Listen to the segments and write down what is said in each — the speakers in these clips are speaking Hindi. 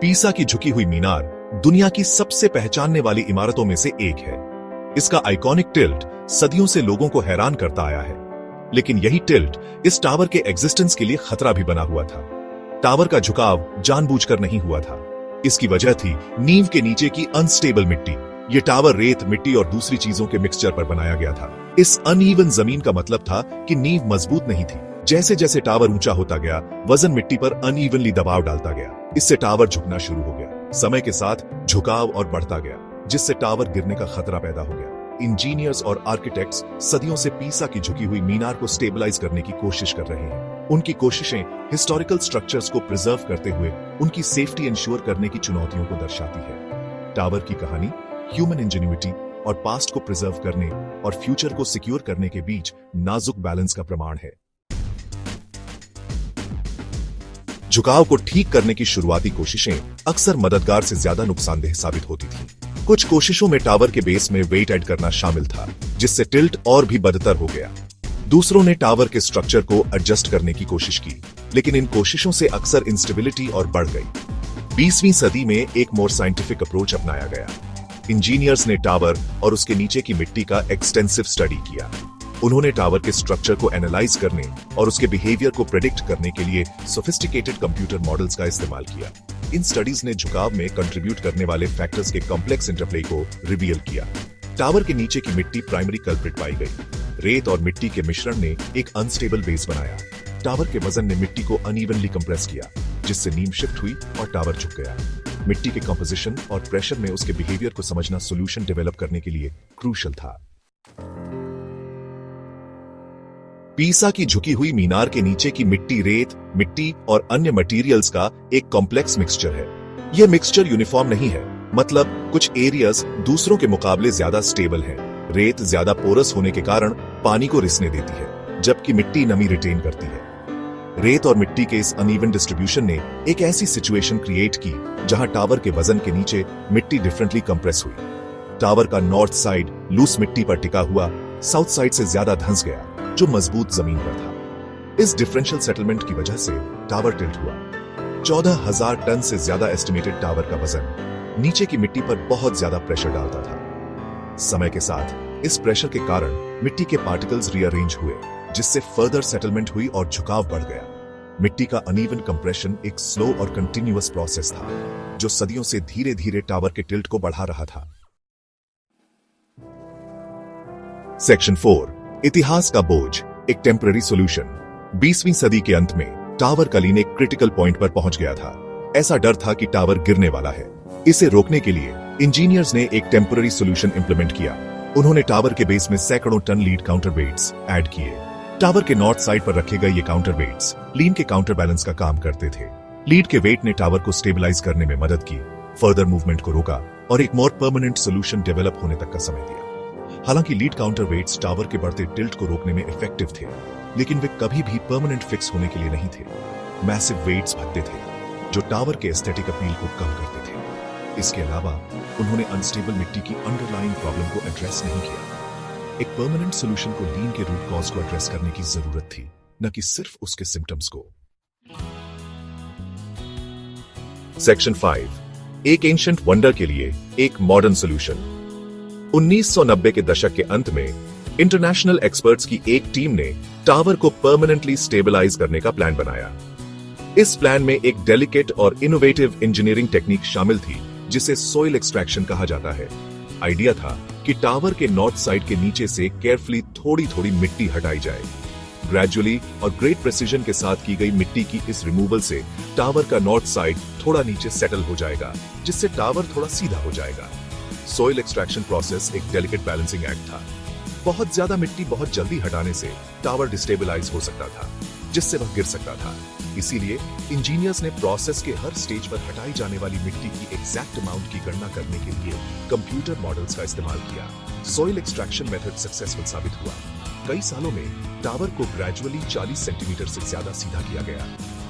पीसा की झुकी हुई मीनार दुनिया की सबसे पहचानने वाली इमारतों में से एक है। इसका आइकॉनिक टिल्ट सदियों से लोगों को हैरान करता आया है, लेकिन यही टिल्ट इस टावर के एग्जिस्टेंस के लिए खतरा भी बना हुआ था। टावर का झुकाव जानबूझकर नहीं हुआ था। इसकी वजह थी नींव के नीचे की अनस्टेबल मिट्टी। ये टावर रेत, मिट्टी और दूसरी चीजों के मिक्सचर पर बनाया गया था। इस अनइवन जमीन का मतलब था कि नींव मजबूत नहीं थी। जैसे जैसे टावर ऊंचा होता गया, वजन मिट्टी पर अनइवनली दबाव डालता गया। इससे टावर झुकना शुरू हो गया। समय के साथ झुकाव और बढ़ता गया, जिससे टावर गिरने का खतरा पैदा हो गया। इंजीनियर्स और आर्किटेक्ट्स सदियों से पीसा की झुकी हुई मीनार को स्टेबलाइज करने की कोशिश कर रहे हैं। उनकी कोशिशें हिस्टोरिकल स्ट्रक्चर्स को प्रिजर्व करते हुए उनकी सेफ्टी इंश्योर करने की चुनौतियों को दर्शाती है। टावर की कहानी ह्यूमन इंजेन्युइटी और पास्ट को प्रिजर्व करने और फ्यूचर को सिक्योर करने के बीच नाजुक बैलेंस का प्रमाण है। झुकाव को ठीक करने की शुरुआती कोशिशें अक्सर मददगार से ज्यादा नुकसानदेह साबित होती थी। कुछ कोशिशों में टावर के बेस में वेट ऐड करना शामिल था, जिससे टिल्ट और भी बदतर हो गया। दूसरों ने टावर के स्ट्रक्चर को एडजस्ट करने की कोशिश की, लेकिन इन कोशिशों से अक्सर इंस्टेबिलिटी और बढ़ गई। 20वीं सदी में एक मोर साइंटिफिक अप्रोच अपनाया गया। इंजीनियर्स ने टावर और उसके नीचे की मिट्टी का एक्सटेंसिव स्टडी किया। उन्होंने टावर के स्ट्रक्चर को एनालाइज करने और उसके बिहेवियर को प्रेडिक्ट करने के लिए सोफिस्टिकेटेड कंप्यूटर मॉडल्स का इस्तेमाल किया। इन स्टडीज ने झुकाव में कंट्रीब्यूट करने वाले फैक्टर्स के कॉम्प्लेक्स इंटरप्ले को रिवील किया। टावर के नीचे की मिट्टी प्राइमरी कल्प्रिट पाई गई। रेत और मिट्टी के मिश्रण ने एक अनस्टेबल बेस बनाया। टावर के वजन ने मिट्टी को अनइवनली कंप्रेस किया, जिससे नींव शिफ्ट हुई और टावर झुक गया। मिट्टी के कंपोजिशन और प्रेशर में उसके बिहेवियर को समझना सोल्यूशन डेवलप करने के लिए क्रूशल था। पीसा की झुकी हुई मीनार के नीचे की मिट्टी रेत, मिट्टी और अन्य मटेरियल्स का एक कॉम्प्लेक्स मिक्सचर है। यह मिक्सचर यूनिफॉर्म नहीं है, मतलब कुछ एरियाज दूसरों के मुकाबले ज्यादा स्टेबल हैं। रेत ज्यादा पोरस होने के कारण पानी को रिसने देती है, जबकि मिट्टी नमी रिटेन करती है। रेत और मिट्टी के इस अनइवन डिस्ट्रीब्यूशन ने एक ऐसी सिचुएशन क्रिएट की जहां टावर के वजन के नीचे मिट्टी डिफरेंटली कंप्रेस हुई। टावर का नॉर्थ साइड लूस मिट्टी पर टिका हुआ साउथ साइड से ज्यादा धंस गया, जो मजबूत जमीन पर था। इस डिफरेंशियल सेटलमेंट की वजह से टावर टिल्ट हुआ। 14,000 टन से ज्यादा एस्टिमेटेड टावर का वजन नीचे की मिट्टी पर बहुत ज्यादा प्रेशर डालता था। समय के साथ इस प्रेशर के कारण मिट्टी के पार्टिकल्स रीअरेंज हुए, जिससे फर्दर सेटलमेंट हुई और झुकाव बढ़ गया। मिट्टी का अनइवन कंप्रेशन एक स्लो और कंटिन्यूअस प्रोसेस था, जो सदियों से धीरे धीरे टावर के टिल्ट को बढ़ा रहा था। सेक्शन 4, इतिहास का बोझ, एक टेम्पररी सॉल्यूशन। 20वीं सदी के अंत में टावर कलीन एक क्रिटिकल पॉइंट पर पहुंच गया था। ऐसा डर था कि टावर गिरने वाला है। इसे रोकने के लिए इंजीनियर्स ने एक टेम्पररी सॉल्यूशन इंप्लीमेंट किया। उन्होंने टावर के बेस में सैकड़ों ton lead counter weights add किए। टावर के नॉर्थ साइड पर रखे गए ये काउंटर वेट्स लीन के काउंटर बैलेंस का काम करते थे। लीड के वेट ने टावर को स्टेबलाइज करने में मदद की, फर्दर मूवमेंट को रोका और एक मोर परमानेंट सोल्यूशन डेवलप होने तक का समय दिया। हालांकि लीड काउंटर वेट्स टावर के बढ़ते टिल्ट को रोकने में इफेक्टिव थे, लेकिन वे कभी भी परमानेंट फिक्स होने के लिए नहीं थे। मैसिव वेट्स भगते थे, जो टावर के एस्थेटिक अपील को कम करते थे। इसके अलावा उन्होंने अनस्टेबल मिट्टी की अंडरलाइंग प्रॉब्लम को एड्रेस नहीं किया। एक परमानेंट सोल्यूशन को लीन के रूट कॉज को एड्रेस करने की जरूरत थी, न कि सिर्फ उसके सिम्टम्स को। सेक्शन 5, एक एंशिएंट वंडर के लिए एक मॉडर्न सोल्यूशन। 1990 के दशक के अंत में इंटरनेशनल एक्सपर्ट्स की एक टीम ने टावर को परमानेंटली स्टेबलाइज करने का प्लान बनाया। इस प्लान में एक डेलिकेट और इनोवेटिव इंजीनियरिंग टेक्निक शामिल थी, जिसे सॉइल एक्सट्रैक्शन कहा जाता है। आइडिया था कि टावर के नॉर्थ साइड के नीचे से केयरफुली थोड़ी थोड़ी मिट्टी हटाई जाए। ग्रेजुअली और ग्रेट प्रेसिजन के साथ की गई मिट्टी की इस रिमूवल से टावर का नॉर्थ साइड थोड़ा नीचे सेटल हो जाएगा, जिससे टावर थोड़ा सीधा हो जाएगा। सॉइल एक्सट्रैक्शन प्रोसेस एक डेलिकेट बैलेंसिंग एक्ट था। बहुत ज्यादा मिट्टी बहुत जल्दी हटाने से टावर डिस्टेबलाइज हो सकता था, जिससे वह गिर सकता था। इसीलिए इंजीनियर्स ने प्रोसेस के हर स्टेज पर हटाई जाने वाली मिट्टी की एग्जैक्ट अमाउंट की गणना करने के लिए कंप्यूटर मॉडल्स का इस्तेमाल किया। सॉइल एक्सट्रैक्शन मेथड सक्सेसफुल साबित हुआ। कई सालों में टावर को ग्रेजुअली 40 सेंटीमीटर से ज्यादा सीधा किया गया,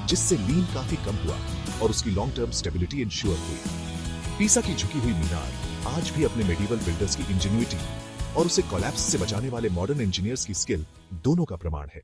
जिससे लीन काफी कम हुआ और उसकी लॉन्ग टर्म स्टेबिलिटी इंश्योर हुई। पीसा की झुकी हुई मीनार आज भी अपने मेडिवल बिल्डर्स की इंजीन्युइटी और उसे कोलैप्स से बचाने वाले मॉडर्न इंजीनियर्स की स्किल दोनों का प्रमाण है।